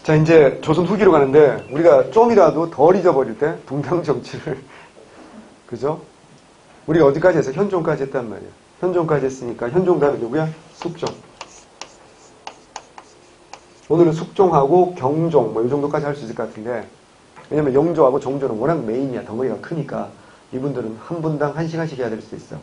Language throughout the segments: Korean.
자, 이제 조선 후기로 가는데, 우리가 좀이라도 덜 잊어버릴 때, 동당 정치를, 그죠? 우리가 어디까지 했어? 현종까지 했단 말이야. 현종까지 했으니까, 현종 다음에 누구야? 숙종. 오늘은 숙종하고 경종, 뭐, 이 정도까지 할 수 있을 것 같은데, 왜냐면 영조하고 정조는 워낙 메인이야. 덩어리가 크니까, 이분들은 한 분당 1시간씩 해야 될 수도 있어.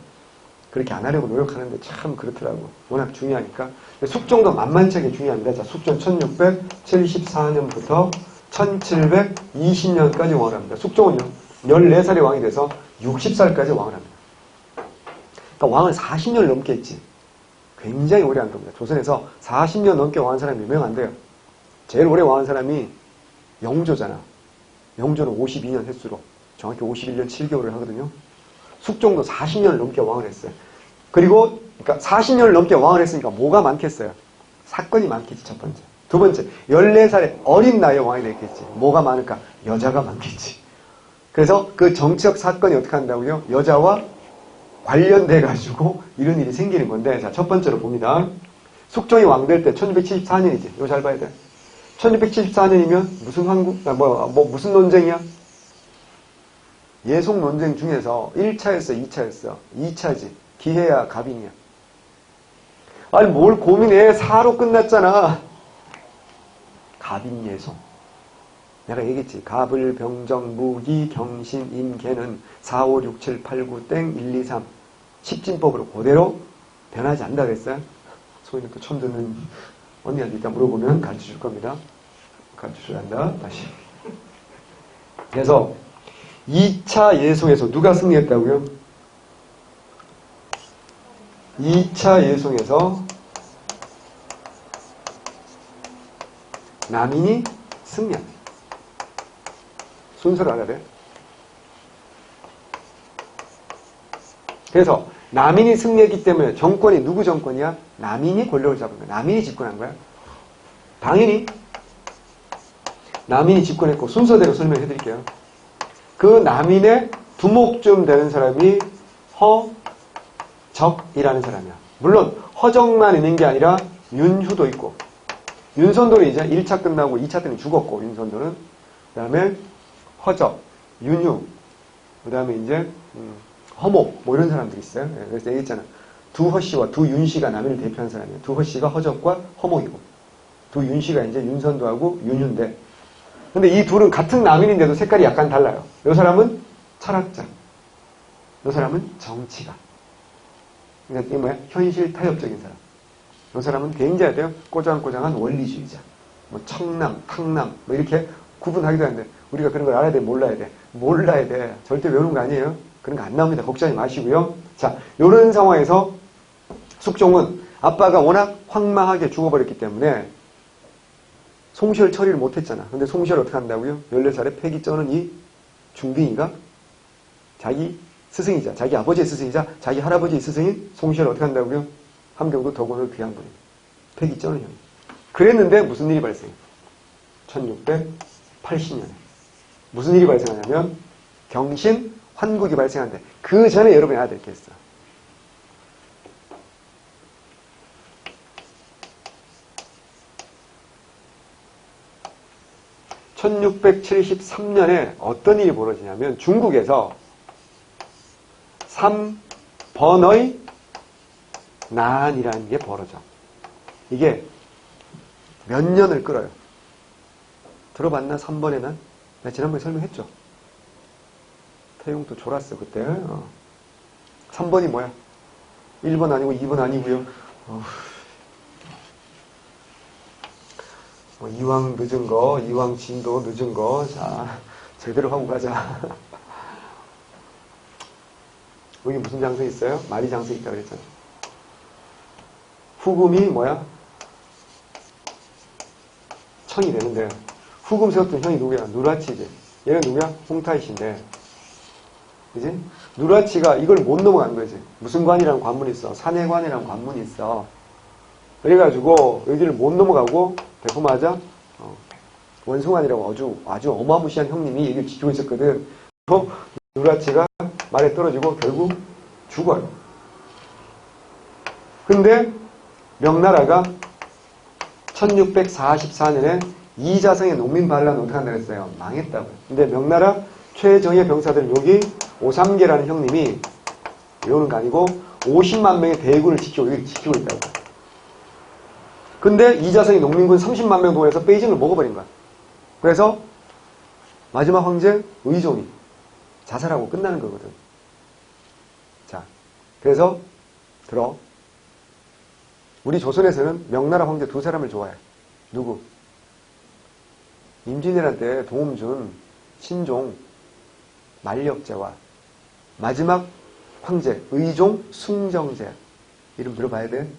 그렇게 안 하려고 노력하는데 참 그렇더라고. 워낙 중요하니까. 숙종도 만만치 않게 중요합니다. 자, 숙종 1674년부터 1720년까지 왕을 합니다. 숙종은요, 14살에 왕이 돼서 60살까지 왕을 합니다. 그러니까 왕을 40년을 넘게 했지. 굉장히 오래 한 겁니다. 조선에서 40년 넘게 왕한 사람이 유명한데요. 제일 오래 왕한 사람이 영조잖아. 영조는 52년 횟수로 정확히 51년 7개월을 하거든요. 숙종도 40년을 넘게 왕을 했어요. 그리고 그러니까 40년을 넘게 왕을 했으니까 뭐가 많겠어요? 사건이 많겠지, 첫 번째. 두 번째, 14살에 어린 나이에 왕이 됐겠지. 뭐가 많을까? 여자가 많겠지. 그래서 그 정치적 사건이 어떻게 한다고요? 여자와 관련돼가지고 이런 일이 생기는 건데, 자, 첫 번째로 봅니다. 숙종이 왕 될 때 1674년이지. 이거 잘 봐야 돼. 1674년이면 무슨 무슨 논쟁이야? 예속 논쟁 중에서 1차였어, 2차였어. 2차지. 기해야, 갑인이야. 아니, 뭘 고민해. 사로 끝났잖아. 갑인 예속. 내가 얘기했지. 갑을, 병정, 무기, 경신, 임계는 4, 5, 6, 7, 8, 9, 땡, 1, 2, 3. 십진법으로 그대로 변하지 않는다 그랬어요. 소위는 또 처음 듣는 언니한테 이따 물어보면 가르쳐 줄 겁니다. 가르쳐 줘야 한다. 다시. 그래서 2차 예송에서 누가 승리했다고요? 2차 예송에서 남인이 승리합니다. 순서를 알아야 돼. 그래서 남인이 승리했기 때문에 정권이 누구 정권이야? 남인이 권력을 잡은 거야. 남인이 집권한 거야. 당연히 남인이 집권했고 순서대로 설명해 드릴게요. 그 남인의 두목쯤 되는 사람이 허적이라는 사람이야. 물론 허적만 있는 게 아니라 윤휴도 있고, 윤선도는 이제 1차 끝나고 2차 때는 죽었고, 윤선도는. 그 다음에 허적, 윤휴, 그 다음에 이제 허목, 뭐 이런 사람들이 있어요. 그래서 얘기했잖아. 두허씨와 두윤씨가 남인을 대표하는 사람이에요. 두허씨가 허적과 허목이고, 두윤씨가 이제 윤선도하고 윤휴인데, 근데 이 둘은 같은 남인인데도 색깔이 약간 달라요. 이 사람은 철학자, 이 사람은 정치가. 그러니까 이게 뭐야? 현실 타협적인 사람. 이 사람은 굉장히 돼요. 꼬장꼬장한 원리주의자. 뭐 청남, 탕남, 뭐 이렇게 구분하기도 하는데 우리가 그런 걸 알아야 돼, 몰라야 돼? 몰라야 돼. 절대 외우는 거 아니에요. 그런 거 안 나옵니다. 걱정하지 마시고요. 자, 이런 상황에서 숙종은 아빠가 워낙 황망하게 죽어버렸기 때문에 송시열 처리를 못했잖아. 근데 송시열 어떻게 한다고요? 14살에 패기 쩌는 이 중빈이가 자기 스승이자, 자기 아버지의 스승이자, 자기 할아버지의 스승인 송시열 어떻게 한다고요? 함경도 덕원을 귀한 분이. 패기 쩌는 형. 그랬는데 무슨 일이 발생해? 1680년에. 무슨 일이 발생하냐면 경신 환국이 발생하는데 그 전에 여러분이 알아야 될 게 있어. 1673년에 어떤 일이 벌어지냐면 중국에서 3번의 난이라는 게 벌어져. 이게 몇 년을 끌어요. 들어봤나? 3번의 난? 내가 지난번에 설명했죠. 태용도 졸았어 그때. 3번이 뭐야? 1번 아니고 2번 아니고요. 이왕 늦은 거, 이왕 진도 늦은 거, 자, 제대로 하고 가자. 여기 무슨 장성이 있어요? 마리 장성이 있다고 그랬잖아. 후금이 뭐야? 청이 되는데, 후금 세웠던 형이 누구야? 누라치지. 얘는 누구야? 홍타이신데. 그지? 누라치가 이걸 못 넘어간 거지. 무슨 관이라는 관문이 있어. 산해관이라는 관문이 있어. 그래가지고 여기를 못 넘어가고 대포맞아 원숭아니라고 아주 어마무시한 형님이 얘기를 지키고 있었거든. 누라치가 말에 떨어지고 결국 죽어요. 근데 명나라가 1644년에 이자성의 농민 반란은 어떻게 한다고 했어요? 망했다고요. 근데 명나라 최정예 병사들은 여기 오삼계라는 형님이 외우는 거 아니고 50만 명의 대군을 지키고 있다고. 근데 이자성이 농민군 30만 명 동원해서 베이징을 먹어버린 거야. 그래서 마지막 황제 의종이 자살하고 끝나는 거거든. 자, 그래서 들어. 우리 조선에서는 명나라 황제 두 사람을 좋아해. 누구? 임진왜란 도움준 신종 만력제와 마지막 황제 의종 숭정제. 이름 들어봐야 돼.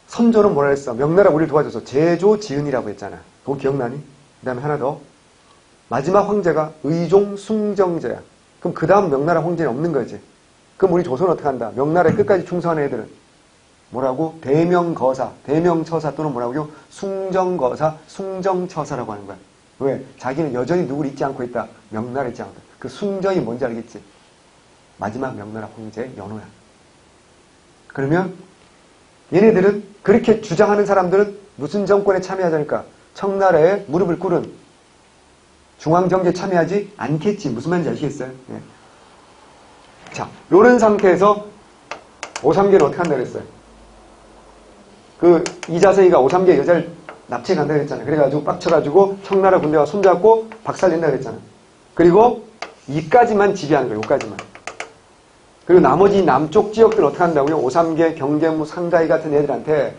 선조는 뭐라 했어? 명나라 우리를 도와줘서 제조지은이라고 했잖아. 그거 기억나니? 그 다음에 하나 더. 마지막 황제가 의종 숭정제야. 그럼 그 다음 명나라 황제는 없는 거지. 그럼 우리 조선은 어떻게 한다? 명나라에 끝까지 충성하는 애들은 뭐라고? 대명거사, 대명처사 또는 뭐라고요? 숭정거사, 숭정처사라고 하는 거야. 왜? 자기는 여전히 누구를 잊지 않고 있다. 명나라를 잊지 않고 있다. 그 숭정이 뭔지 알겠지? 마지막 명나라 황제 연호야. 그러면 얘네들은 그렇게 주장하는 사람들은 무슨 정권에 참여하지 않을까? 청나라에 무릎을 꿇은 중앙정계에 참여하지 않겠지. 무슨 말인지 아시겠어요? 네. 자, 요런 상태에서 오삼계는 어떻게 한다고 했어요? 그 이자성이가 오삼계 여자를 납치해 간다고 했잖아요. 그래가지고 빡쳐가지고 청나라 군대와 손잡고 박살낸다고 했잖아. 그리고 이까지만 지배하는 거예요. 요까지만. 그리고 나머지 남쪽 지역들은 어떻게 한다고요? 오삼계, 경계무, 상가이 같은 애들한테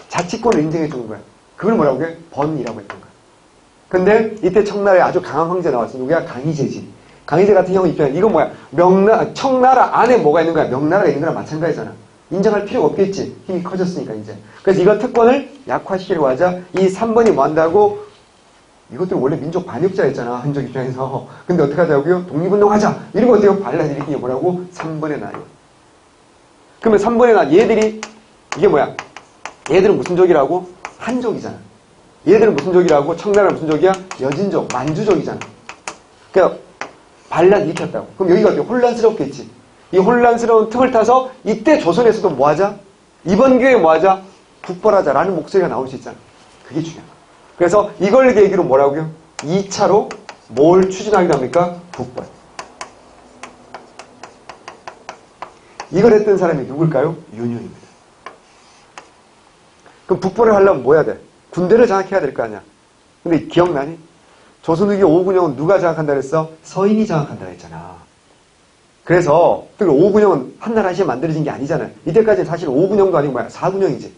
자치권을 인정해 주는 거야. 그걸 뭐라고 해? 번이라고 했던 거야. 근데 이때 청나라에 아주 강한 황제 나왔어. 누구야? 강희제지. 강희제 같은 경우 입장에 이건 뭐야? 청나라 안에 뭐가 있는 거야? 명나라가 있는 거랑 마찬가지잖아. 인정할 필요가 없겠지. 힘이 커졌으니까 이제. 그래서 이거 특권을 약화시키려고 하자. 이 3번이 뭐 한다고? 이것들은 원래 민족 반역자였잖아. 한족 입장에서. 근데 어떻게 하자고요? 독립운동하자. 이러면 어때요? 반란일으키기 뭐라고? 3번의 날이요. 그러면 3번의 날 얘들이 이게 뭐야? 얘들은 무슨 족이라고? 한족이잖아. 얘들은 무슨 족이라고? 청나라는 무슨 족이야? 여진족, 만주족이잖아. 그러니까 반란 일으켰다고. 그럼 여기가 어때요? 혼란스럽겠지. 이 혼란스러운 틈을 타서 이때 조선에서도 뭐 하자? 이번 기회에 뭐 하자? 북벌하자라는 목소리가 나올 수 있잖아. 그게 중요한 거야. 그래서 이걸 계기로 뭐라고요? 2차로 뭘 추진하기로 합니까? 북벌. 이걸 했던 사람이 누굴까요? 윤유입니다. 그럼 북벌을 하려면 뭐 해야 돼? 군대를 장악해야 될 거 아니야. 근데 기억나니? 조선후기 5군영은 누가 장악한다 그랬어? 서인이 장악한다 그랬잖아. 그래서 5군영은 한날 한시에 만들어진 게 아니잖아요. 이때까지는 사실 5군영도 아니고 뭐야? 4군영이지.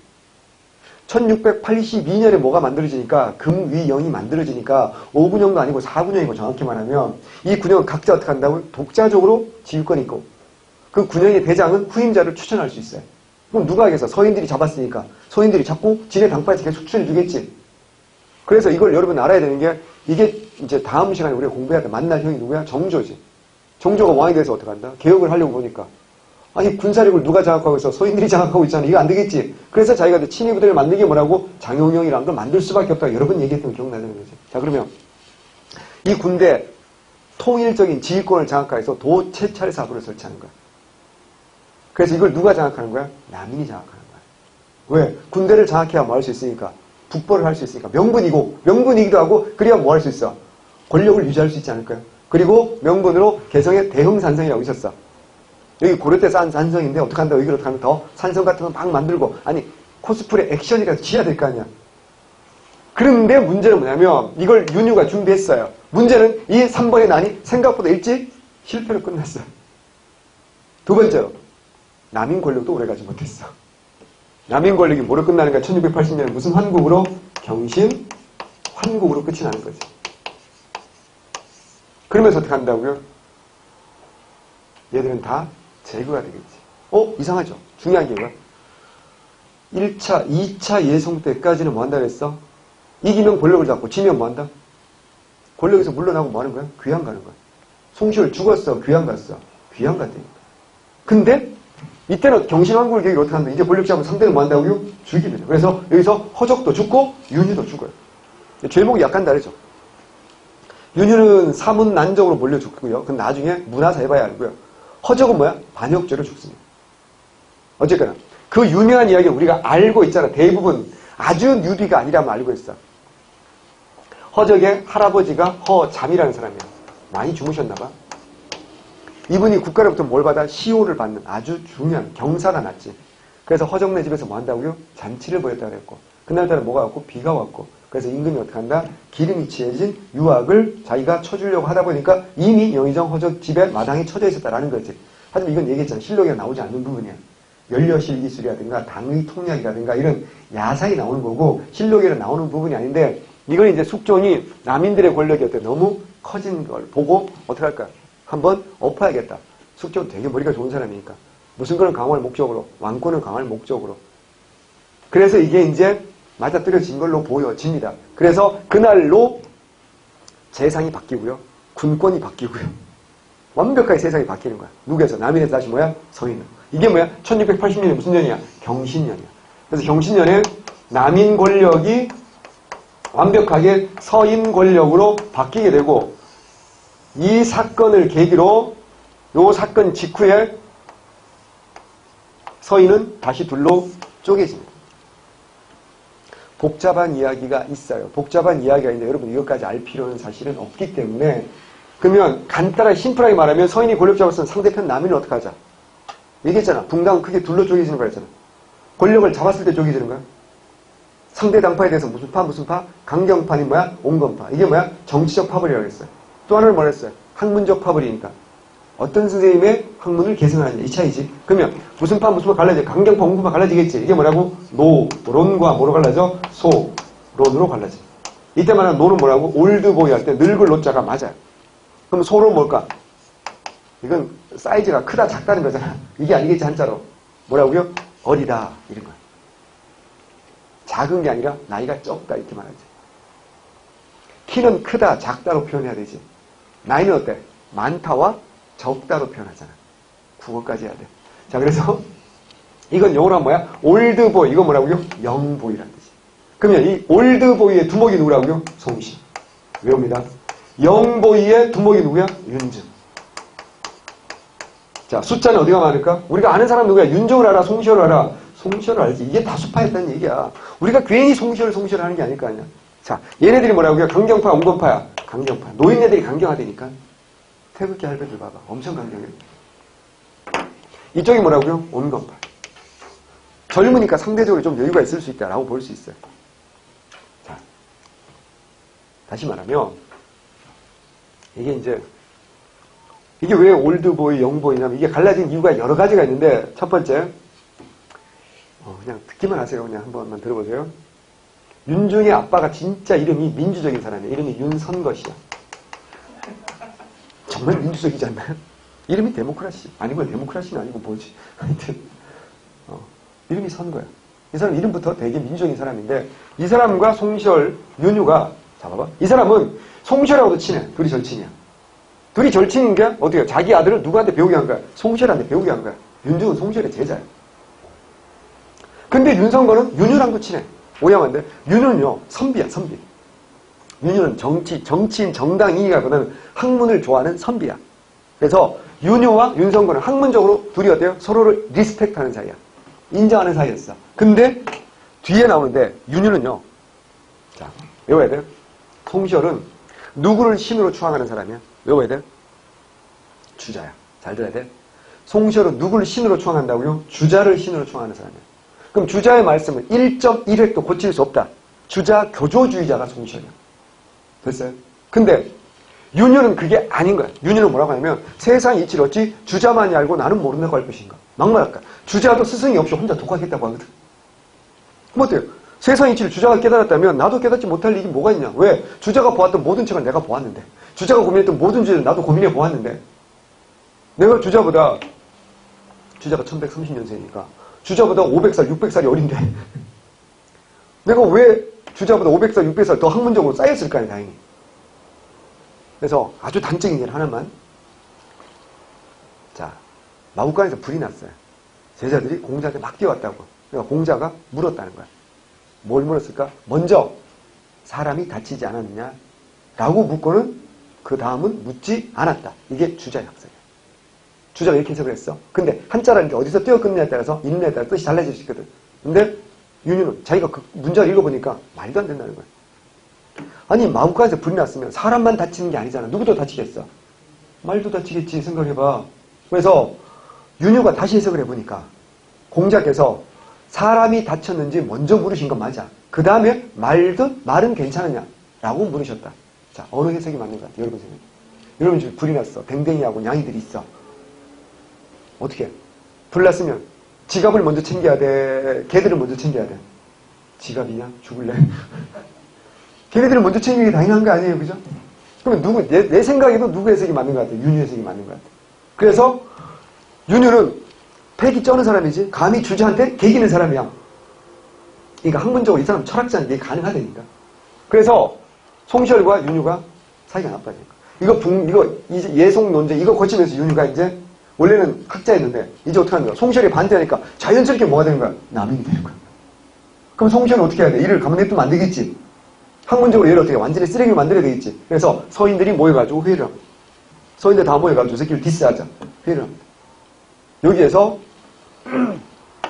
1682년에 뭐가 만들어지니까 금위영이 만들어지니까 5군영도 아니고 4군영이고 정확히 말하면 이 군영은 각자 어떻게 한다고요? 독자적으로 지휘권이 있고 그 군영의 대장은 후임자를 추천할 수 있어요. 그럼 누가 하겠어? 서인들이 잡았으니까 서인들이 자꾸 지네 당파에서 계속 추천해 주겠지. 그래서 이걸 여러분 알아야 되는 게 이게 이제 다음 시간에 우리가 공부해야 돼. 만날 형이 누구야? 정조지. 정조가 왕이 돼서 어떻게 한다? 개혁을 하려고 보니까 아니 군사력을 누가 장악하고 있어? 서인들이 장악하고 있잖아. 이거 안 되겠지. 그래서 자기가 친위부대를 만든 게 뭐라고? 장용영이라는 걸 만들 수밖에 없다. 여러 번 얘기했던 거 기억나는 거지. 자 그러면 이 군대 통일적인 지휘권을 장악하기 위해서 도채찰사부를 설치하는 거야. 그래서 이걸 누가 장악하는 거야? 남인이 장악하는 거야. 왜? 군대를 장악해야 뭐 할 수 있으니까. 북벌을 할 수 있으니까. 명분이기도 하고 그래야 뭐 할 수 있어? 권력을 유지할 수 있지 않을까요? 그리고 명분으로 개성에 대흥산성이라고 있었어. 여기 고려 때 쌓은 산성인데 어떻게 한다? 여기를 어떻게 하면 더 산성 같은 거 막 만들고 아니 코스프레 액션이라도 지어야 될 거 아니야. 그런데 문제는 뭐냐면 이걸 윤유가 준비했어요. 문제는 이 3번의 난이 생각보다 일찍 실패로 끝났어요. 두 번째로 남인 권력도 오래가지 못했어. 남인 권력이 뭐로 끝나는가? 1680년에 무슨 환국으로? 경신 환국으로 끝이 나는 거지. 그러면서 어떻게 한다고요? 얘들은 다 제거가 되겠지. 이상하죠? 중요한 게 뭐야? 1차, 2차 예송 때까지는 뭐 한다고 했어? 이기면 권력을 잡고 지면 뭐 한다? 권력에서 물러나고 뭐 하는 거야? 귀양 가는 거야. 송시열 죽었어? 귀양 갔어? 귀양 갔다니까. 근데 이때는 경신왕국을 계획을 어떻게 한다? 이제 권력 잡으면 상대는 뭐 한다고요? 죽입니다. 그래서 여기서 허적도 죽고 윤유도 죽어요. 죄목이 약간 다르죠. 윤유는 사문난적으로 몰려 죽고요. 그건 나중에 문화사 해봐야 알고요. 허적은 뭐야? 반역죄로 죽습니다. 어쨌거나 그 유명한 이야기를 우리가 알고 있잖아. 대부분 아주 뉴비가 아니라면 알고 있어. 허적의 할아버지가 허잠이라는 사람이에요. 많이 주무셨나봐. 이분이 국가로부터 뭘 받아? 시호를 받는 아주 중요한 경사가 났지. 그래서 허정네 집에서 뭐 한다고요? 잔치를 벌였다고 그랬고, 그날따라 뭐가 왔고? 비가 왔고, 그래서 임금이 어떻게 한다? 기름이 취해진 유학을 자기가 쳐주려고 하다 보니까 이미 영의정 허적 집에 마당에 쳐져 있었다라는 거지. 하지만 이건 얘기했잖아. 실록에 나오지 않는 부분이야. 연려실기술이라든가 당의 통략이라든가 이런 야사이 나오는 거고 실록에는 나오는 부분이 아닌데, 이건 이제 숙종이 남인들의 권력이 어때? 너무 커진 걸 보고 어떻게 할까? 한번 엎어야겠다. 숙종 되게 머리가 좋은 사람이니까. 무슨 그런 강화할 목적으로, 왕권을 강화할 목적으로. 그래서 이게 이제 맞아떨어진 걸로 보여집니다. 그래서 그날로 재상이 바뀌고요. 군권이 바뀌고요. 완벽하게 세상이 바뀌는 거야. 누구에서? 남인에서 다시 뭐야? 서인으로. 이게 뭐야? 1680년이 무슨 년이야? 경신년이야. 그래서 경신년에 남인 권력이 완벽하게 서인 권력으로 바뀌게 되고, 이 사건을 계기로 요 사건 직후에 서인은 다시 둘로 쪼개집니다. 복잡한 이야기가 있어요. 복잡한 이야기가 있는데 여러분 이것까지 알 필요는 사실은 없기 때문에, 그러면 간단하게 심플하게 말하면 서인이 권력 잡았으면 상대편 남인은 어떻게 하자? 얘기했잖아. 붕당 크게 둘로 쪼개지는 거 했잖아. 권력을 잡았을 때 쪼개지는 거야. 상대 당파에 대해서 무슨 파 무슨 파? 강경파니 뭐야? 온건파. 이게 뭐야? 정치적 파벌이라고 했어요. 또 하나를 뭐랬어요? 학문적 파벌이니까. 어떤 선생님의 학문을 계승하느냐 이 차이지. 그러면 무슨 파 무슨 파 갈라져? 강경파 온건파 갈라지겠지. 이게 뭐라고? 노론과 뭐로 갈라져? 소론으로 갈라져. 이때 말하는 노는 뭐라고? 올드보이 할 때 늙을 노자가 맞아요. 그럼 소는 뭘까? 이건 사이즈가 크다 작다는 거잖아. 이게 아니겠지 한자로. 뭐라고요? 어리다 이런 거야. 작은 게 아니라 나이가 적다 이렇게 말하지. 키는 크다 작다로 표현해야 되지. 나이는 어때? 많다와 적다로 표현하잖아. 국어까지 해야 돼. 자, 그래서 이건 영어로 하면 뭐야? 올드보이. 이건 뭐라고요? 영보이라는 뜻이. 그러면 이 올드보이의 두목이 누구라고요? 송신. 외웁니다. 영보이의 두목이 누구야? 윤증. 자, 숫자는 어디가 많을까? 우리가 아는 사람 누구야? 윤정을 알아? 송시호를 알아? 송시호를 알지. 이게 다수파였다는 얘기야. 우리가 괜히 송시호를 하는 게 아닐 거 아니야. 자, 얘네들이 뭐라고요? 강경파, 온건파야. 강경파. 노인네들이 강경하다니까. 태극기 할배들 봐봐. 엄청 강경해. 이쪽이 뭐라고요? 온건파. 젊으니까 상대적으로 좀 여유가 있을 수 있다라고 볼 수 있어요. 자, 다시 말하면 이게 왜 올드보이, 영보이냐면 이게 갈라진 이유가 여러 가지가 있는데, 첫 번째 그냥 듣기만 하세요. 그냥 한 번만 들어보세요. 윤중의 아빠가 진짜 이름이 민주적인 사람이에요. 이름이 윤선것이야. 정말 민주적이지 않나요? 이름이 데모크라시. 아니고 데모크라시는 아니고 뭐지? 하여튼 이름이 선거야. 이 사람 이름부터 되게 민주적인 사람인데, 이 사람과 송시열, 윤유가, 자 봐봐. 이 사람은 송시열하고도 친해. 둘이 절친이야. 둘이 절친인 게 어떻게 해요? 자기 아들을 누구한테 배우게 한 거야? 송시열한테 배우게 한 거야. 윤중은 송시열의 제자야. 근데 윤선거는 윤유랑도 친해. 오해하면 안 돼. 윤유는요, 선비야, 선비. 윤유는 정치인, 정당 이익보다는 학문을 좋아하는 선비야. 그래서 윤유와 윤선거는 학문적으로 둘이 어때요? 서로를 리스펙트하는 사이야. 인정하는 사이였어. 근데 뒤에 나오는데 윤유는요, 자, 외워야 돼요. 송시열은 누구를 신으로 추앙하는 사람이야? 외워야 돼요. 주자야. 잘 들어야 돼. 송시열은 누구를 신으로 추앙한다고요? 주자를 신으로 추앙하는 사람이야. 그럼 주자의 말씀은 1.1획도 고칠 수 없다. 주자 교조주의자가 송시열이야. 됐어요? 근데 윤유는 그게 아닌 거야. 윤유는 뭐라고 하냐면, 세상 이치를 어찌 주자만이 알고 나는 모른다고 할 것인가. 막말할까. 주자도 스승이 없이 혼자 독학했다고 하거든. 그럼 어때요? 세상 이치를 주자가 깨달았다면 나도 깨닫지 못할 일이 뭐가 있냐. 왜? 주자가 보았던 모든 책을 내가 보았는데, 주자가 고민했던 모든 주제를 나도 고민해 보았는데, 내가 주자가 1130년생이니까 주자보다 500살, 600살이 어린데 내가 왜 주자보다 500살, 600살 더 학문적으로 쌓였을까요? 다행히. 그래서 아주 단적인 일 하나만. 자, 마국간에서 불이 났어요. 제자들이 공자한테 막 뛰어왔다고. 그러니까 공자가 물었다는 거야. 뭘 물었을까? 먼저 사람이 다치지 않았느냐? 라고 묻고는 그 다음은 묻지 않았다. 이게 주자의 학설이야. 주자가 이렇게 해석을 했어. 근데 한자라는 게 어디서 띄어 끊느냐에 따라서 읽느냐에 따라 뜻이 달라질 수 있거든. 근데 윤유는 자기가 그 문자를 읽어보니까 말도 안 된다는 거야. 아니 마구간에서 불이 났으면 사람만 다치는 게 아니잖아. 누구도 다치겠어. 말도 다치겠지 생각해봐. 그래서 윤유가 다시 해석을 해보니까 공자께서 사람이 다쳤는지 먼저 물으신 건 맞아. 그 다음에 말은 괜찮으냐? 라고 물으셨다. 자, 어느 해석이 맞는 것 같아? 여러분 생각해. 여러분 지금 불이 났어. 댕댕이하고 냥이들이 있어. 어떻게 해? 불 났으면 지갑을 먼저 챙겨야 돼? 걔들을 먼저 챙겨야 돼? 지갑이냐? 죽을래? 걔네들을 먼저 챙기는 게 당연한 거 아니에요? 그죠? 그러면 내 생각에도 누구 해석이 맞는 것 같아? 윤유 해석이 맞는 것 같아. 그래서 윤유는 패기 쩌는 사람이지 감히 주자한테 개기는 사람이야. 그러니까 학문적으로 이 사람 철학자는 이게 가능하다니까. 그래서 송시열과 윤유가 사이가 나빠지니까. 이거 예송 논쟁 이거 거치면서 윤유가 이제 원래는 학자였는데 이제 어떻게 하는 거야? 송시열이 반대하니까 자연스럽게 뭐가 되는 거야? 남인이 되는 거야. 그럼 송시열은 어떻게 해야 돼? 이를 가만히 냅두면 안 되겠지. 학문적으로 얘를 어떻게 완전히 쓰레기를 만들어야 되겠지. 그래서 서인들이 모여가지고 회의를 합니다. 서인들 다 모여가지고 새끼를 디스하자. 회의를 합니다. 여기에서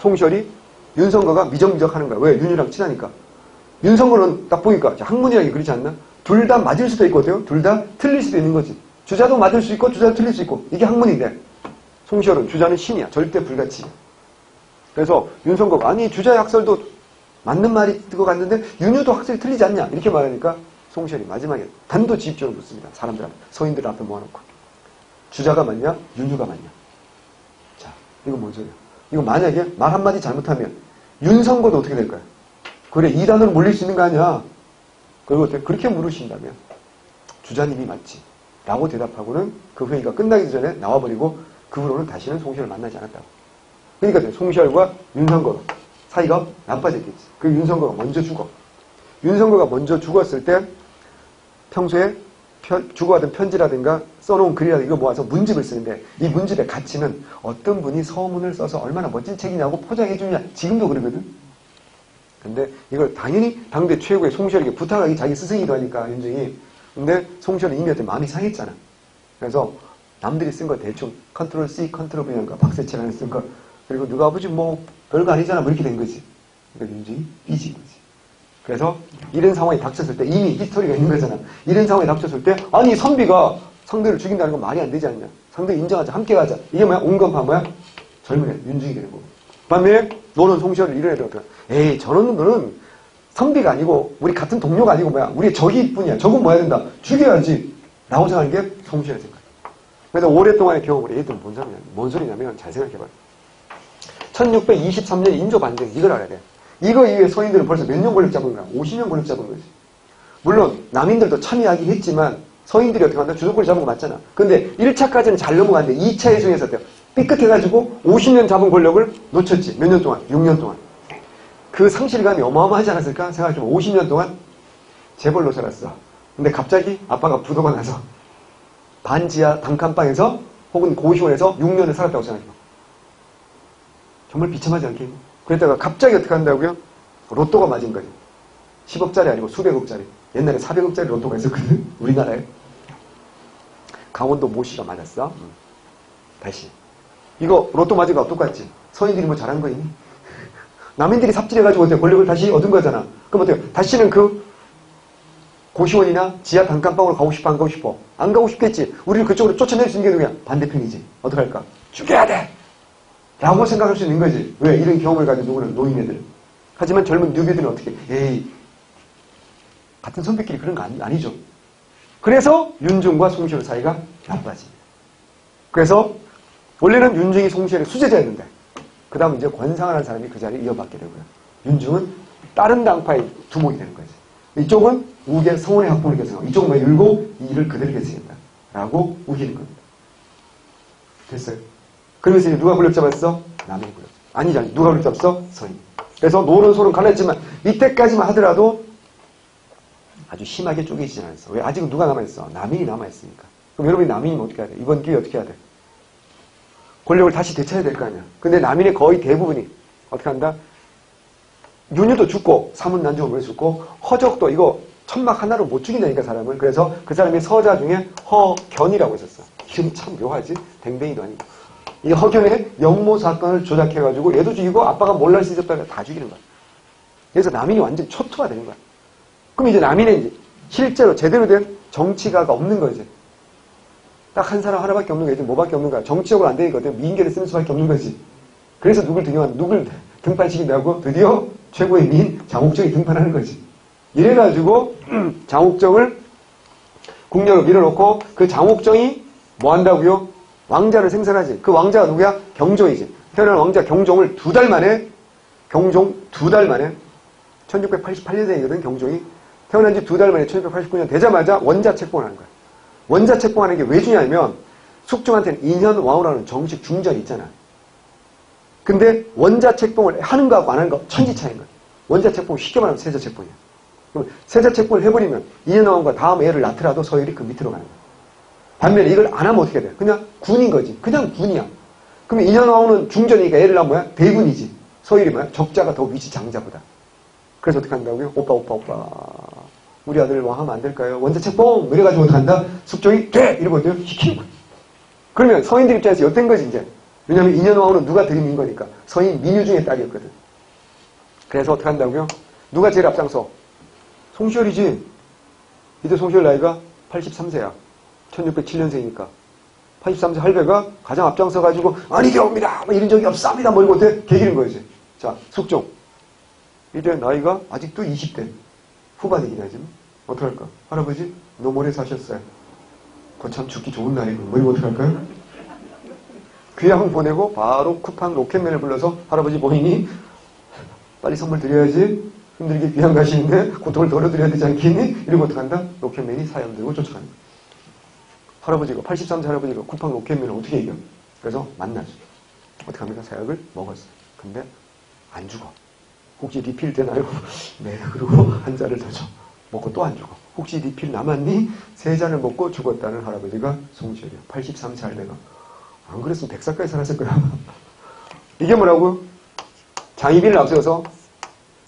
송시열이 윤성거가 미적미적하는 거야. 왜? 윤유랑 친하니까. 윤성거는 딱 보니까 학문이라는 게 그렇지 않나? 둘 다 맞을 수도 있거든요. 둘 다 틀릴 수도 있는 거지. 주자도 맞을 수 있고 주자도 틀릴 수 있고 이게 학문인데 송시열은 주자는 신이야. 절대 불가치. 그래서 윤성거가 아니 주자의 학설도 맞는 말이 것 같는데 윤유도 학설이 틀리지 않냐 이렇게 말하니까 송시열이 마지막에 단도직입적으로 묻습니다. 사람들한테 서인들 앞에 모아놓고 주자가 맞냐 윤유가 맞냐. 자 이거 뭔 소리야. 이거 만약에 말 한마디 잘못하면 윤성거도 어떻게 될까요? 그래 2단으로 몰릴 수 있는 거 아니야. 그리고 그렇게 물으신다면 주자님이 맞지 라고 대답하고는 그 회의가 끝나기 전에 나와버리고 그 후로는 다시는 송시열을 만나지 않았다고. 그러니까 송시열과 윤성거 사이가 나빠졌겠지. 그 윤성거가 먼저 죽어. 윤성거가 먼저 죽었을 때 평소에 주고받은 편지라든가 써놓은 글이라든가 이거 모아서 문집을 쓰는데 이 문집의 가치는 어떤 분이 서문을 써서 얼마나 멋진 책이냐고 포장해주냐. 지금도 그러거든. 근데 이걸 당연히 당대 최고의 송시열에게 부탁하기 자기 스승이기도 하니까 윤정이. 근데 송시열은 이미 어때 마음이 상했잖아. 그래서 남들이 쓴 거 대충 컨트롤 C, 컨트롤 V인가 박세채랑이 쓴 거 그리고 누가 아버지 뭐 별거 아니잖아 뭐 이렇게 된 거지. 그러니까 윤정이 삐진 거지. 그래서 이런 상황이 닥쳤을 때 이미 히스토리가 있는 거잖아. 이런 상황이 닥쳤을 때 아니 선비가 상대를 죽인다는 건 말이 안 되지 않냐. 상대 인정하자 함께 가자. 이게 뭐야? 온건파 뭐야? 젊은 애 윤정이 되는 거고. 반면에 너는 송시열을 이런 애들 어떡해. 에이 저런 너는 선비가 아니고 우리 같은 동료가 아니고 뭐야 우리의 적일 뿐이야. 적은 뭐 해야 된다. 죽여야지 라고 생각하는 게 송시열의 생각. 그래서 오랫동안의 경험으로 얘들은 뭔 소리냐면 잘 생각해봐요. 1623년 인조반정 이걸 알아야 돼. 이거 이후에 서인들은 벌써 몇 년 권력 잡은 거야? 50년 권력 잡은 거지. 물론 남인들도 참여하긴 했지만 서인들이 어떻게 한다? 주도권을 잡은 거 맞잖아. 근데 1차까지는 잘 넘어갔는데 2차 예송에서 어때요? 삐끗해가지고 50년 잡은 권력을 놓쳤지. 몇 년 동안? 6년 동안. 그 상실감이 어마어마하지 않았을까? 생각해보면 50년 동안 재벌로 살았어. 근데 갑자기 아빠가 부도가 나서 반지하 단칸방에서 혹은 고시원에서 6년을 살았다고 생각해봐. 정말 비참하지 않겠니? 그랬다가 갑자기 어떻게 한다고요? 로또가 맞은 거지. 10억짜리 아니고 수백억짜리. 옛날에 400억짜리 로또가 있었거든. 우리나라에. 강원도 모씨가 맞았어. 다시. 이거 로또 맞은 거 똑같지. 서인들이 뭐 잘한 거니? 남인들이 삽질해가지고 어때? 권력을 다시 얻은 거잖아. 그럼 어때요? 다시는 그 고시원이나 지하 단칸방으로 가고 싶어? 안 가고 싶어? 안 가고 싶겠지. 우리를 그쪽으로 쫓아낼 수 있는 게 누구야? 반대편이지. 어떡할까? 죽여야 돼! 라고 생각할 수 있는 거지. 왜? 이런 경험을 가진 누구는 노인애들. 하지만 젊은 뉴비들은 어떻게? 에이, 같은 선배끼리 그런 거 아니죠. 그래서 윤중과 송시열 사이가 나빠집니다. 그래서 원래는 윤중이 송시열의 수제자였는데 그 다음 이제 권상하는 사람이 그 자리를 이어받게 되고요. 윤중은 다른 당파의 두목이 되는 거지. 이쪽은 우계 성원의 학본을 계승하고 이쪽은 뭐 율고 이 일을 그대로 계승한다. 라고 우기는 겁니다. 됐어요. 그러면서 이제 누가 권력 잡았어? 남의 권력. 아니잖아. 누가 권력 잡았어? 서인. 그래서 노론소론 갈랐지만 이때까지만 하더라도 아주 심하게 쪼개지지 않았어. 왜? 아직은 누가 남아있어? 남인이 남아있으니까. 그럼 여러분이 남인이면 어떻게 해야 돼? 이번 기회에 어떻게 해야 돼? 권력을 다시 되찾아야 될 거 아니야. 근데 남인의 거의 대부분이 어떻게 한다? 윤유도 죽고 사문난주가 왜 죽고 허적도 이거 천막 하나로 못 죽인다니까 사람을. 그래서 그 사람이 서자 중에 허견이라고 있었어. 이름 참 묘하지? 댕댕이도 아니고. 이 허견의 영모 사건을 조작해가지고 얘도 죽이고 아빠가 몰랄 수 있었다가 다 죽이는 거야. 그래서 남인이 완전 초토화 되는 거야. 그럼 이제 남인은 이제 실제로 제대로 된 정치가가 없는 거지. 딱 한 사람 하나밖에 없는 거지. 뭐밖에 없는 거야. 정치적으로 안 되거든. 미인계를 쓰는 수밖에 없는 거지. 그래서 누굴 등판시킨다고 드디어 최고의 미인 장옥정이 등판하는 거지. 이래가지고 장옥정을 궁녀로 밀어놓고 그 장옥정이 뭐 한다고요? 왕자를 생산하지. 그 왕자가 누구야? 경종이지. 태어난 왕자 경종을 2달 만에 1688년생이거든 경종이. 태어난 지 2달 만에 1689년 되자마자 원자 책봉을 하는 거야. 원자 책봉하는 게 왜 중요하냐면 숙종한테는 인현왕후라는 정식 중전이 있잖아. 근데 원자 책봉을 하는 거하고 안 하는 거 천지 차이인 거야. 원자 책봉 쉽게 말하면 세자 책봉이야. 그럼 세자 책봉을 해버리면 인현왕후가 다음 애를 낳더라도 서열이 그 밑으로 가는 거야. 반면에 이걸 안 하면 어떻게 돼? 그냥 군인 거지. 그냥 군이야. 그러면 인현왕후는 중전이니까 애를 낳으면 뭐야? 대군이지. 서열이 뭐야? 적자가 더 위치 장자보다. 그래서 어떻게 한다고요? 오빠. 우리 아들 왕하면 안 될까요? 원자 책봉! 이래가지고 어떻게 한다? 숙종이 돼! 이러고 시키는 거야. 그러면 서인들 입장에서 엿된 거지, 이제. 왜냐면 인현왕후는 누가 들이민 거니까. 서인 민유 중의 딸이었거든. 그래서 어떻게 한다고요? 누가 제일 앞장서? 송시열이지. 이때 송시열 나이가 83세야. 1607년생이니까. 83세 할배가 가장 앞장서가지고, 아니게옵니다! 이런 적이 없습니다! 뭐 이러고 어때? 개기는 거지. 자, 숙종. 이때 나이가 아직도 20대. 후반이긴 하지만. 어떡할까? 할아버지, 너무 오래 사셨어요. 참 죽기 좋은 날이고. 뭐 이거 어떡할까요? 귀향 보내고 바로 쿠팡 로켓맨을 불러서 할아버지 본인이 빨리 선물 드려야지. 힘들게 귀향 가시는데 고통을 덜어드려야 되지 않겠니? 이러고 어떡한다? 로켓맨이 사연 들고 쫓아가는 거야. 할아버지가 83세 할아버지가 쿠팡 로켓맨을 어떻게 이겨? 그래서 만나죠. 어떻게 합니까? 사약을 먹었어요. 근데 안 죽어. 혹시 리필 되나요? 네. 그리고 한 잔을 더 줘. 먹고 또 안 죽어. 혹시 리필 남았니? 3잔을 먹고 죽었다는 할아버지가 송시열이야. 83세 할배가. 안 그랬으면 100살까지 살았을 거야. 이게 뭐라고? 장희빈을 앞세워서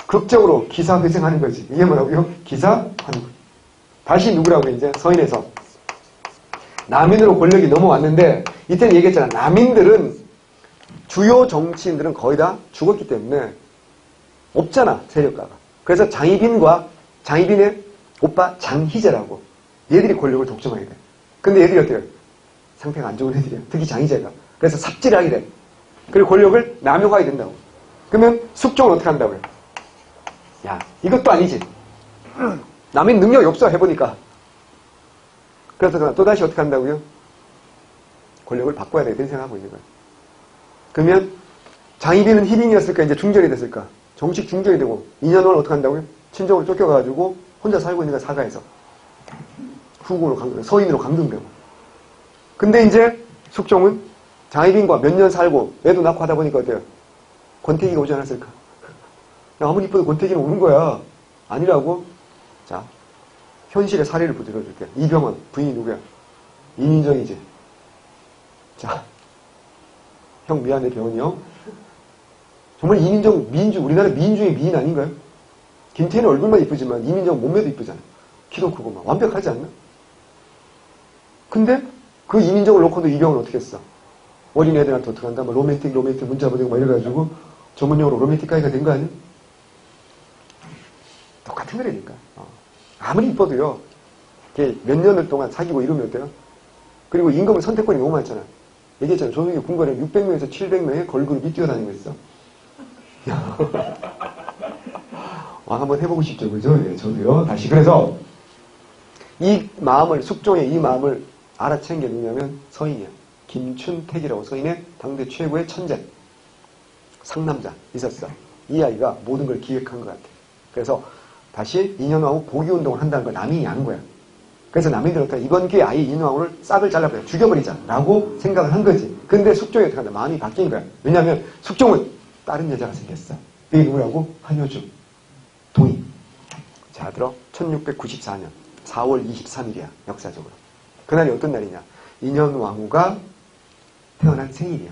극적으로 기사회생하는 거지. 이게 뭐라고요? 기사하는 거. 다시 누구라고 이제 서인에서 남인으로 권력이 넘어왔는데 이때는 얘기했잖아. 남인들은 주요 정치인들은 거의 다 죽었기 때문에 없잖아. 세력가가. 그래서 장희빈의 오빠 장희재라고 얘들이 권력을 독점하게 돼. 근데 얘들이 어때요? 상태가 안 좋은 애들이야. 특히 장희재가. 그래서 삽질을 하게 돼. 그리고 권력을 남용하게 된다고. 그러면 숙종은 어떻게 한다고요? 야, 이것도 아니지. 남인 능력이 없어 해보니까. 그래서 또다시 어떻게 한다고요? 권력을 바꿔야 되겠다는 생각하고 있는 거야. 그러면 장희빈은 희빈이었을까? 이제 중전이 됐을까? 정식 중전이 되고 인현왕을 어떻게 한다고요? 친정으로 쫓겨가가지고 혼자 살고 있는 거야. 사가에서. 후궁으로 서인으로 감금되고. 근데 이제 숙종은 장희빈과 몇 년 살고 애도 낳고 하다 보니까 어때요? 권태기가 오지 않았을까? 야, 아무리 이뻐도 권태기는 오는 거야. 아니라고? 자, 현실의 사례를 들어줄게. 이병헌 부인이 누구야? 이민정이지. 자, 형 미안해 병헌이 형. 정말 이민정 우리나라 미인 중에 미인 아닌가요? 김태희는 얼굴만 이쁘지만 이민정 몸매도 이쁘잖아. 키도 크고 막 완벽하지 않나? 근데 그 이민정을 놓고도 이병헌은 어떻게 했어? 어린애들한테 어떻게 한다? 뭐 로맨틱 문자 보내고 막 이래가지고 전문용어로 로맨틱 가이가 된 거 아니야? 똑같은 거라니까. 아무리 이뻐도요. 몇 년을 동안 사귀고 이러면 어때요? 그리고 임금은 선택권이 너무 많잖아. 얘기했잖아. 조선기 궁궐에 600명에서 700명의 걸그룹이 뛰어다니고 있어. 한번 해보고 싶죠. 그죠? 예, 저도요. 다시. 그래서 이 마음을, 숙종의 이 마음을 알아챈 게 누구냐면 서인이야. 김춘택이라고 서인의 당대 최고의 천재. 상남자 있었어. 이 아이가 모든 걸 기획한 것 같아. 그래서 다시 인현왕후 복위운동을 한다는 걸 남인이 한 거야. 그래서 남인들은 어떻게 이번 기회에 아예 인현왕후를 싹을 잘라버려. 죽여버리자. 라고 생각을 한 거지. 근데 숙종이 어떻게 한다? 마음이 바뀐 거야. 왜냐하면 숙종은 다른 여자가 생겼어. 그게 누구라고? 한효주. 동의. 자, 들어. 1694년 4월 23일이야. 역사적으로. 그날이 어떤 날이냐? 인현왕후가 태어난 생일이야.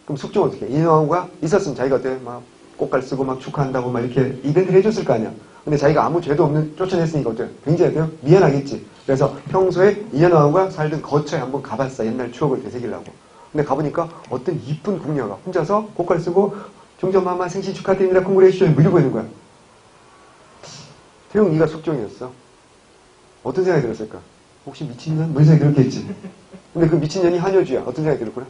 그럼 숙종은 어떻게 해? 인현왕후가 있었으면 자기가 어때? 막 꽃갈 쓰고 막 축하한다고 막 이렇게 이벤트를 해줬을 거 아니야. 근데 자기가 아무 죄도 없는 쫓아냈으니까 어때요? 굉장히 어때요? 미안하겠지. 그래서 평소에 인현왕후가 살던 거처에 한번 가봤어. 옛날 추억을 되새기려고. 근데 가보니까 어떤 이쁜 궁녀가 혼자서 꽃갈 쓰고 종전마마 생신 축하드립니다. 궁궐에 해주셔. 이러고 있는 거야. 태용이가 숙종이었어. 어떤 생각이 들었을까? 혹시 미친년? 뭐 생각이 들었겠지. 근데 그 미친년이 한효주야. 어떤 생각이 들었구나?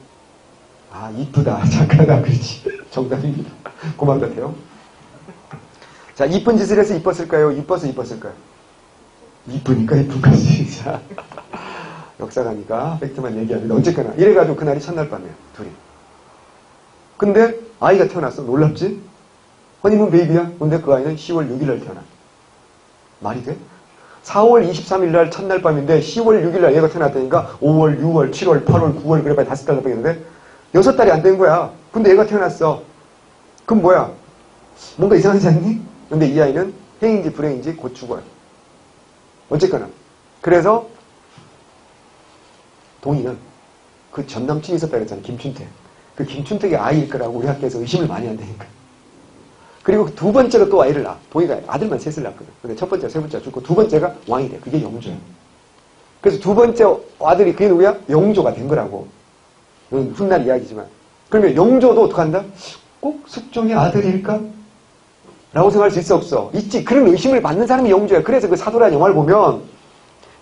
아, 이쁘다. 착하다. 그렇지. 정답입니다. 고맙다, 태용. 자, 이쁜 짓을 해서 이뻤을까요? 이뻐서 이뻤을까요? 이쁘니까 이쁜 거지. 자, 역사가니까 팩트만 얘기합니다. 어쨌거나 이래가지고 그날이 첫날 밤이야. 둘이. 근데 아이가 태어났어. 놀랍지? 허니문 베이비야. 근데 그 아이는 10월 6일날 태어나. 말이 돼? 4월 23일날 첫날 밤인데 10월 6일날 얘가 태어났다니까 5월, 6월, 7월, 8월, 9월 그래 봐야 5달 남았는데 6달이 안 된 거야. 근데 얘가 태어났어. 그럼 뭐야? 뭔가 이상하지 않니? 근데 이 아이는 행인지 불행인지 곧 죽어요. 어쨌거나. 그래서 동이는 그 전남친이 있었다 그랬잖아. 김춘택. 그 김춘택이 아이일 거라고 우리 학교에서 의심을 많이 한다니까. 그리고 두 번째로 또 아이를 낳아. 동이가 아들만 셋을 낳거든. 근데 첫 번째, 세 번째가 죽고 두 번째가 왕이 돼. 그게 영조야. 그래서 두 번째 아들이 그게 누구야? 영조가 된 거라고. 이건 훗날 이야기지만. 그러면 영조도 어떡한다? 꼭 숙종의 아들일까? 라고 생각할 수 있어 없어? 있지. 그런 의심을 받는 사람이 영조야. 그래서 그 사도라는 영화를 보면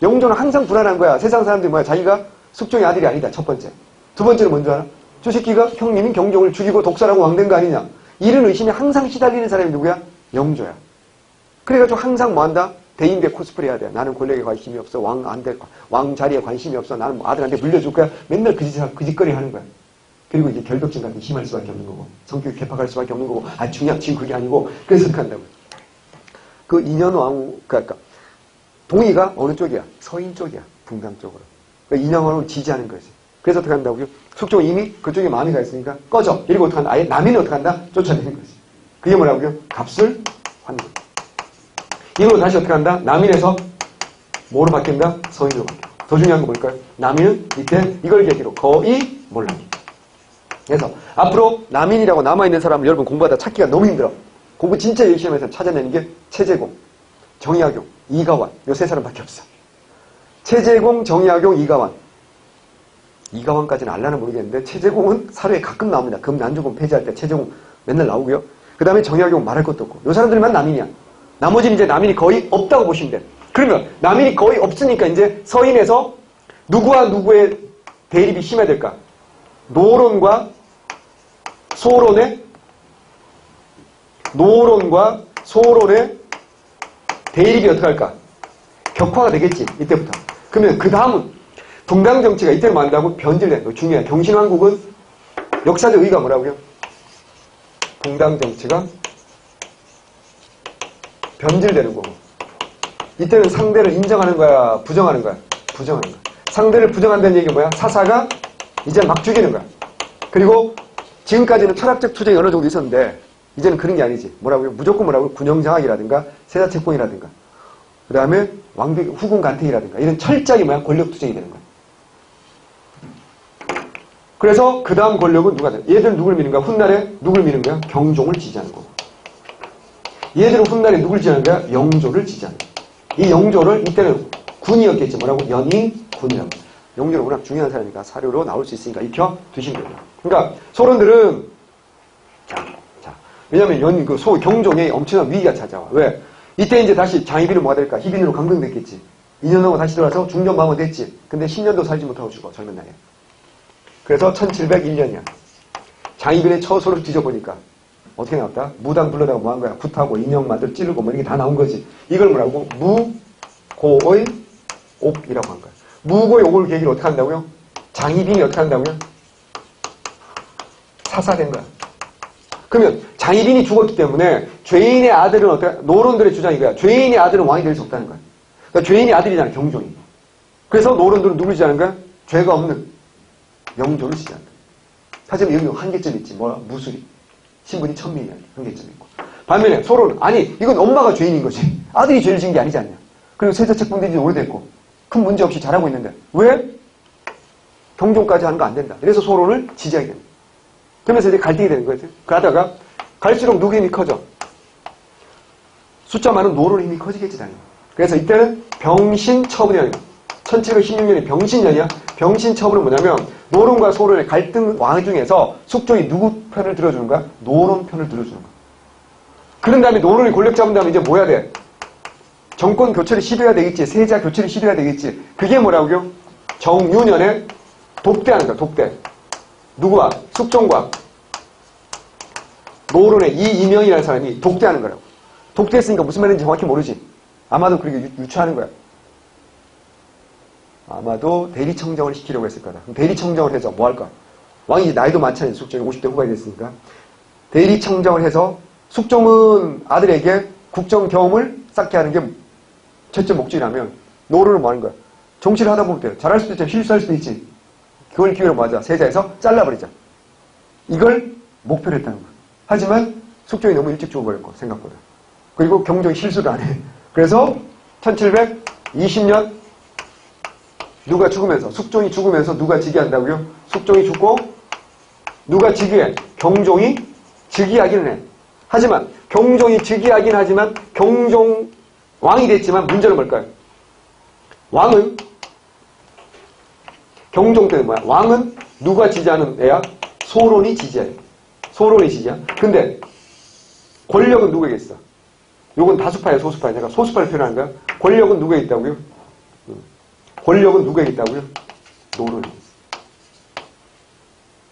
영조는 항상 불안한 거야. 세상 사람들이 뭐야? 자기가 숙종의 아들이 아니다. 첫 번째. 두 번째는 뭔지 알아? 저 새끼가 형님인 경종을 죽이고 독살하고 왕된 거 아니냐? 이런 의심에 항상 시달리는 사람이 누구야? 영조야. 그래가지고 항상 뭐 한다? 대인배 코스프레 해야 돼. 나는 권력에 관심이 없어. 왕 자리에 관심이 없어. 나는 아들한테 물려줄 거야. 맨날 그 짓거리 하는 거야. 그리고 이제 결벽증 같은 게 심할 수밖에 없는 거고. 성격이 개팍할 수밖에 없는 거고. 아, 중요한 지금 그게 아니고. 그래서 어떻게 한다고요? 그 인현왕후, 그러니까 동의가 어느 쪽이야? 서인 쪽이야. 분당 쪽으로. 그러니까 인현왕후를 지지하는 거지. 그래서 어떻게 한다고요? 숙종은 이미 그쪽에 마음이 가 있으니까 꺼져. 이러고 어떻게 한다? 아예 남인은 어떻게 한다? 쫓아내는 거지. 그게 뭐라고요? 갑술, 환군. 이걸로 다시 어떻게 한다? 남인에서 뭐로 바뀐다? 서인으로 바뀐다. 더 중요한 거 뭘까요? 남인은 이때 이걸 계기로 거의 몰라. 그래서 앞으로 남인이라고 남아있는 사람을 여러분 공부하다 찾기가 너무 힘들어. 공부 진짜 열심히 해서 찾아내는 게 최재공, 정약용, 이가완. 요 세 사람밖에 없어. 최재공, 정약용, 이가완. 이가완까지는 알라는 모르겠는데 최재공은 사료에 가끔 나옵니다. 금난주금 폐지할 때 최재공 맨날 나오고요. 그 다음에 정약용 말할 것도 없고. 요 사람들만 남인이야. 나머지는 이제 남인이 거의 없다고 보시면 돼. 그러면 남인이 거의 없으니까 이제 서인에서 누구와 누구의 대립이 심해야 될까? 노론과 소론의 대립이 어떻게 할까? 격화가 되겠지. 이때부터. 그러면 그 다음은 동당 정치가 이때는 뭐 한다고? 변질된 거. 중요해. 경신왕국은 역사적 의의가 뭐라고요? 동당 정치가 변질되는 거고. 이때는 상대를 인정하는 거야? 부정하는 거야? 부정하는 거야. 상대를 부정한다는 얘기가 뭐야? 사사가 이제 막 죽이는 거야. 그리고 지금까지는 철학적 투쟁이 어느 정도 있었는데 이제는 그런 게 아니지. 뭐라고요? 무조건 뭐라고요? 군영장악이라든가 세자책봉이라든가 그 다음에 후군 간택이라든가 이런 철저하게 뭐야? 권력 투쟁이 되는 거야. 그래서 그 다음 권력은 누가 돼? 얘들은 누굴 미는 거야? 훗날에 누굴 미는 거야? 경종을 지지하는 거고. 얘들은 훗날에 누굴 지지하는 거야? 영조를 지지하는 거야. 이 영조를 이때는 군이었겠지. 뭐라고? 연인군이라고. 영조는 워낙 중요한 사람이니까 사료로 나올 수 있으니까 익혀 두시면 됩니다. 그러니까 소론들은 왜냐면 경종에 엄청난 위기가 찾아와. 왜? 이때 이제 다시 장희빈은 뭐가 될까? 희빈으로 강등됐겠지. 2년 하고 다시 들어와서 중전마마 됐지. 근데 10년도 살지 못하고 죽어. 젊은 나이에. 그래서 1701년이야. 장희빈의 처소를 뒤져보니까 어떻게 나왔다? 무당 불러다가 뭐 한 거야? 굿하고 인형만들 찌르고 뭐 이렇게 다 나온 거지. 이걸 뭐라고? 무고의 옥이라고 한 거야. 무고의 옥을 계기로 어떻게 한다고요? 장희빈이 어떻게 한다고요? 사사된 거야. 그러면 장희빈이 죽었기 때문에 죄인의 아들은 어떻게? 노론들의 주장이 거야. 죄인의 아들은 왕이 될 수 없다는 거야. 그러니까 죄인의 아들이잖아. 경종이. 그래서 노론들은 누굴 지지하는 거야? 죄가 없는 영조를 지지한다. 하지만 여기 한계점이 있지. 뭐야? 무술이. 신분이 천민이야. 한계점이 있고. 반면에 소론은 아니 이건 엄마가 죄인인 거지. 아들이 죄를 지은 게 아니지 않냐. 그리고 세자책봉된 지 오래됐고 큰 문제 없이 잘하고 있는데 왜? 경종까지 하는 거 안 된다. 그래서 소론을 지지하게 된다. 그러면서 이제 갈등이 되는 거지. 그러다가 갈수록 누구 힘이 커져? 숫자 많은 노론의 힘이 커지겠지 당연히. 그래서 이때는 병신처분이라는 거야. 1716년이 병신년이야. 병신처분은 뭐냐면 노론과 소론의 갈등 와중에서 숙종이 누구 편을 들어주는 거야? 노론 편을 들어주는 거야. 그런 다음에 노론이 권력 잡은 다음에 이제 뭐 해야 돼? 정권 교체를 시도해야 되겠지. 세자 교체를 시도해야 되겠지. 그게 뭐라고요? 정유년에 독대하는 거야. 독대. 누구와? 숙종과 노론의 이인명이라는 사람이 독대하는 거라고. 독대했으니까 무슨 말인지 정확히 모르지. 아마도 그렇게 유추하는 거야. 아마도 대리청정을 시키려고 했을 거다. 그럼 대리청정을 해서 뭐 할까? 왕이 나이도 많잖아요. 숙종이 50대 후반이 됐으니까. 대리청정을 해서 숙종은 아들에게 국정 경험을 쌓게 하는 게 첫째 목적이라면 노론은 뭐 하는 거야? 정치를 하다 보면 돼요. 잘할 수도 있지, 실수할 수도 있지. 그걸 기회로 맞아. 세자에서 잘라버리자. 이걸 목표로 했다는 거야. 하지만 숙종이 너무 일찍 죽어버렸고, 생각보다. 그리고 경종이 실수를 안 해. 그래서 1720년 누가 죽으면서, 숙종이 죽으면서 누가 즉위한다고요? 숙종이 죽고 누가 즉위해? 경종이 즉위하기는 해. 하지만 경종이 즉위하긴 하지만 경종 왕이 됐지만 문제는 뭘까요? 왕은 경종 때는 뭐야? 왕은 누가 지지하는 애야? 소론이 지지해. 소론이 지지야. 근데 권력은 누구에게 있어? 요건 다수파야, 소수파야? 내가 소수파를 표현하는 거야. 권력은 누구에게 있다고요? 권력은 누구에게 있다고요? 노론이 있어.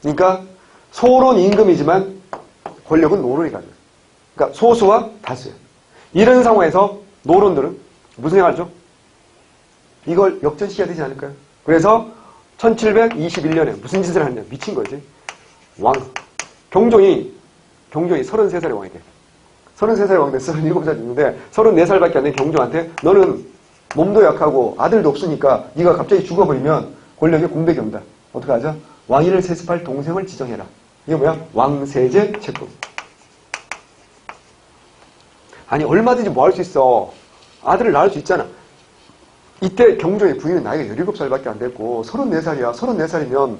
그러니까 소론 임금이지만 권력은 노론이 가져요. 그러니까 소수와 다수야. 이런 상황에서 노론들은 무슨 생각을 하죠? 이걸 역전시켜야 되지 않을까요? 그래서 1721년에 무슨 짓을 하냐? 미친 거지. 경종이 33살의 왕이 돼. 33살의 왕이 돼서 37살 죽는데 34살밖에 안 된 경종한테 너는 몸도 약하고 아들도 없으니까 네가 갑자기 죽어버리면 권력에 공백이 온다. 어떡하죠? 왕위를 세습할 동생을 지정해라. 이게 뭐야? 왕세제 채권. 아니 얼마든지 뭐 할 수 있어. 아들을 낳을 수 있잖아. 이때 경종의 부인은 나이가 17살밖에 안 됐고 34살이야. 34살이면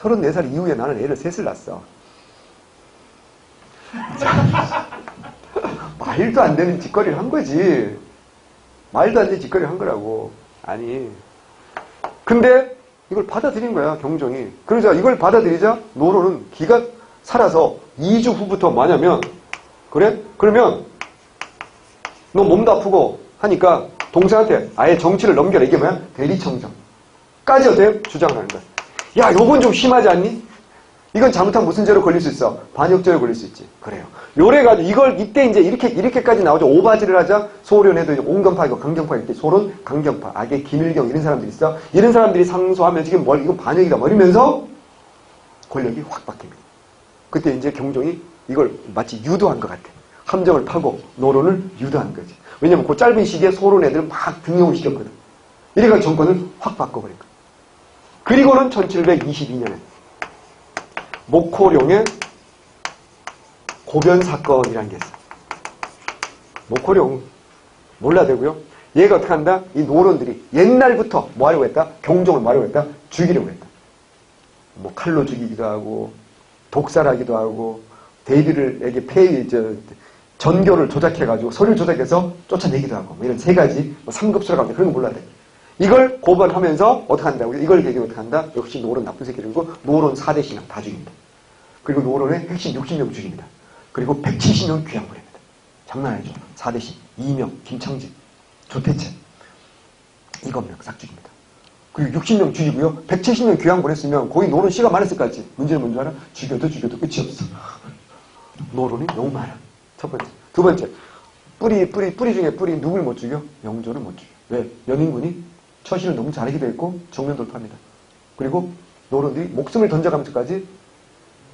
34살 이후에 나는 애를 셋을 낳았어. 말도 안 되는 짓거리를 한 거지. 말도 안 되는 짓거리를 한 거라고. 아니. 근데 이걸 받아들인 거야, 경종이. 그러자 이걸 받아들이자 노론은 기가 살아서 2주 후부터 뭐냐면 그래? 그러면 너 몸도 아프고 하니까 동생한테 아예 정치를 넘겨라. 이게 뭐야? 대리청정까지 어때요? 주장을 하는 거야. 야, 요건 좀 심하지 않니? 이건 잘못하면 무슨 죄로 걸릴 수 있어? 반역죄로 걸릴 수 있지. 그래요. 요래가지고 이걸 이때 이제 이렇게까지 나오죠. 오바지를 하자 소련에도 이제 온건파 있고 강경파 있대. 소론, 강경파, 악의 김일경 이런 사람들이 있어. 이런 사람들이 상소하면 지금 이건 반역이다. 이러면서 권력이 확 바뀝니다. 그때 이제 경종이 이걸 마치 유도한 것 같아. 함정을 파고 노론을 유도한 거지. 왜냐면 그 짧은 시기에 소론 애들을 막 등용을 시켰거든. 이래가지고 정권을 확 바꿔버린 거야. 그리고는 1722년에 목호룡의 고변 사건이라는 게 있어. 목호룡 몰라 되고요. 얘가 어떻게 한다? 이 노론들이 옛날부터 뭐 하려고 했다? 경종을 뭐 하려고 했다? 죽이려고 했다. 뭐 칼로 죽이기도 하고 독살하기도 하고 대비를에게 전교를 조작해가지고 서류 조작해서 쫓아내기도 하고 뭐 이런 세 가지 뭐 3급수라고 합니다. 그런 거 몰라야 돼. 이걸 고발하면서 어떻게 한다고? 이걸 계기로 어떻게 한다? 역시 노론 나쁜 새끼들이고 노론 4대 신앙 다 죽입니다. 그리고 노론의 핵심 60명 죽입니다. 그리고 170명 귀양 보냅니다. 장난 아니죠. 4대 신, 이명, 김창진, 조태채, 이건명 싹 죽입니다. 그리고 60명 죽이고요. 170명 귀양 보냈으면 거의 노론 씨가 많았을 것 같지. 문제는 뭔지 알아? 죽여도 끝이 없어. 노론이 너무 많아. 첫 번째. 두 번째. 뿌리 중에 뿌리 누굴 못 죽여? 영조를 못 죽여. 왜? 연인군이 처신을 너무 잘하기도 했고 정면 돌파합니다. 그리고 노론들이 목숨을 던져가면서까지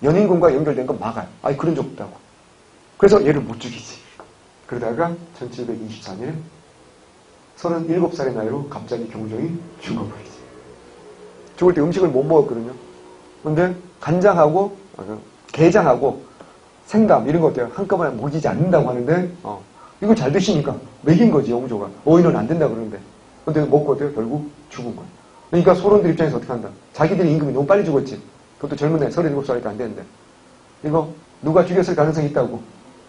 연인군과 연결된 건 막아요. 아니 그런 적 없다고. 그래서 얘를 못 죽이지. 그러다가 1724년에 37살의 나이로 갑자기 경종이 죽어버리지. 죽을 때 음식을 못 먹었거든요. 근데 간장하고 게장하고 생담 이런 것들 한꺼번에 먹이지 않는다고 하는데 이걸 잘 드시니까 먹인 거지 영조가. 어인은 안 된다 그러는데. 근데 먹고 결국 죽은 거야. 그러니까 소론들 입장에서 어떻게 한다? 자기들의 임금이 너무 빨리 죽었지. 그것도 젊은 나이 37살밖에 안 되는데. 이거 누가 죽였을 가능성이 있다고.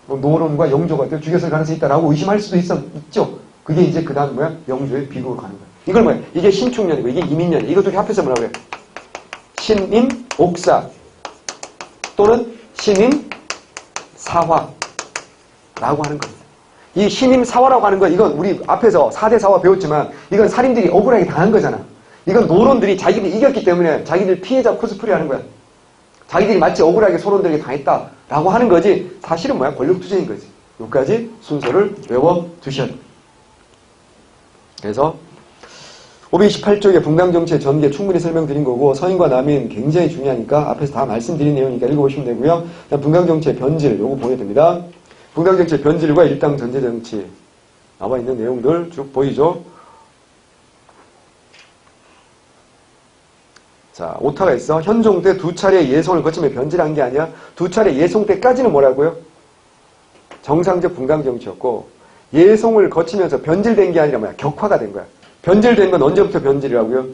노론과 영조가 죽였을 가능성이 있다라고 의심할 수도 있죠. 그게 이제 그 다음 뭐야? 영조의 비극으로 가는 거야. 이걸 뭐야? 이게 신축년이고 이게 이민년이야. 이거 둘이 합해서 뭐라고 그래? 신임 옥사 또는 신임 사화라고 하는 겁니다. 이 신임 사화라고 하는 건 이건 우리 앞에서 4대 사화 배웠지만 이건 살인들이 억울하게 당한 거잖아. 이건 노론들이 자기들이 이겼기 때문에 자기들 피해자 코스프레 하는 거야. 자기들이 마치 억울하게 소론들에게 당했다라고 하는 거지 사실은 뭐야? 권력투쟁인 거지. 여기까지 순서를 외워두셔야 돼. 그래서 528쪽에 분당정치의 전개 충분히 설명드린 거고 서인과 남인 굉장히 중요하니까 앞에서 다 말씀드린 내용이니까 읽어보시면 되고요. 분당정치의 변질 요거 보여야 됩니다. 분당정치의 변질과 일당 전제정치 나와 있는 내용들 쭉 보이죠. 자, 오타가 있어. 현종 때 2차례 예송을 거치며 변질한 게 아니야. 2차례 예송 때까지는 뭐라고요? 정상적 분당정치였고 예송을 거치면서 변질된 게 아니라 뭐야? 격화가 된 거야. 변질된 건 언제부터 변질이라고요?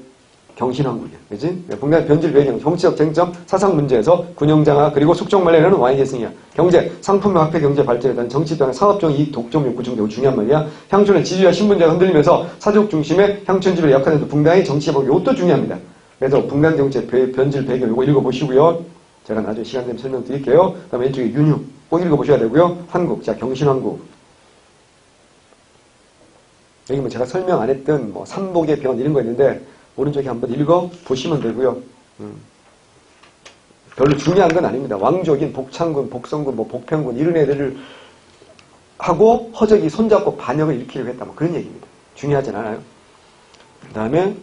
경신왕국이야. 그지? 분당 변질 배경, 정치적 쟁점, 사상 문제에서 군영장화, 그리고 숙종 말레는 왕위계승이야. 경제, 상품과 화폐 경제 발전에 따른 정치 또한 사업적 이익, 독점 욕구 중 매우 중요한 말이야. 향촌의 지주와 신분제가 흔들리면서 사족 중심의 향촌집을 약화된 분당의 정치개혁, 이것도 중요합니다. 그래서 분당 정치의 변질 배경, 이거 읽어보시고요. 제가 나중에 시간 되면 설명드릴게요. 그 다음에 왼쪽에 윤휴, 꼭 읽어보셔야 되고요. 환국, 자, 경신왕국. 여기 뭐 제가 설명 안 했던 뭐 삼복의 변 이런 거 있는데 오른쪽에 한번 읽어보시면 되고요. 별로 중요한 건 아닙니다. 왕족인 복창군, 복성군, 뭐 복평군 이런 애들을 하고 허적이 손잡고 반역을 일으키려고 했다. 뭐 그런 얘기입니다. 중요하진 않아요. 그 다음에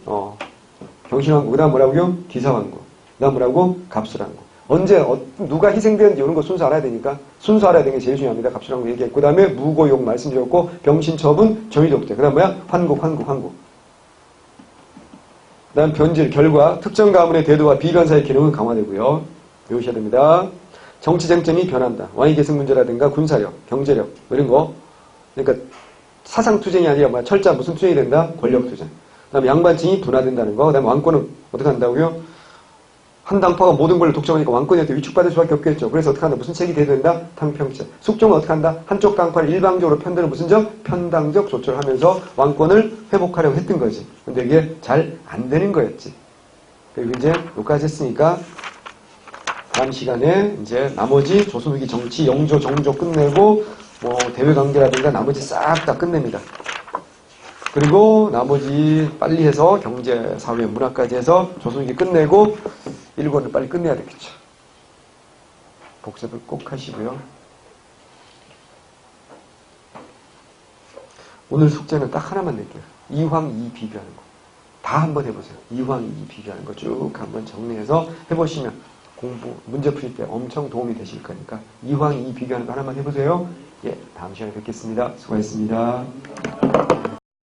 경신왕국, 그 다음 뭐라고요? 기사왕국, 그 다음 뭐라고? 갑술왕국. 언제 누가 희생되는지 이런 거 순서 알아야 되니까 순서 알아야 되는 게 제일 중요합니다. 갑술왕국 얘기했고 그 다음에 무고욕 말씀드렸고 병신처분 정의독재 그 다음 뭐야? 환국. 그 다음 변질 결과 특정 가문의 대도와 비변사의 기능은 강화되고요. 외우셔야 됩니다. 정치 쟁점이 변한다. 왕위계승 문제라든가 군사력, 경제력 뭐 이런 거. 그러니까 사상투쟁이 아니라 뭐야? 철자 무슨 투쟁이 된다? 권력투쟁. 그 다음에 양반층이 분화된다는 거. 그 다음에 왕권은 어떻게 한다고요? 한 당파가 모든 걸 독점하니까 왕권한테 위축받을 수밖에 없겠죠. 그래서 어떻게 한다? 무슨 책이 돼야 된다? 탕평책. 숙종은 어떻게 한다? 한쪽 당파를 일방적으로 편드는 무슨 적? 편당적 조처를 하면서 왕권을 회복하려고 했던 거지. 근데 이게 잘 안 되는 거였지. 그리고 이제 여기까지 했으니까 다음 시간에 이제 나머지 조선 후기 정치, 영조, 정조 끝내고 뭐 대외관계라든가 나머지 싹 다 끝냅니다. 그리고 나머지 빨리 해서 경제, 사회, 문화까지 해서 조선 후기 끝내고 일본을 빨리 끝내야 되겠죠. 복습을 꼭 하시고요. 오늘 숙제는 딱 하나만 낼게요. 이황, 이 비교하는 거. 다 한번 해보세요. 이황, 이 비교하는 거 쭉 한번 정리해서 해보시면 공부, 문제 풀 때 엄청 도움이 되실 거니까 이황, 이 비교하는 거 하나만 해보세요. 예, 다음 시간에 뵙겠습니다. 수고하셨습니다.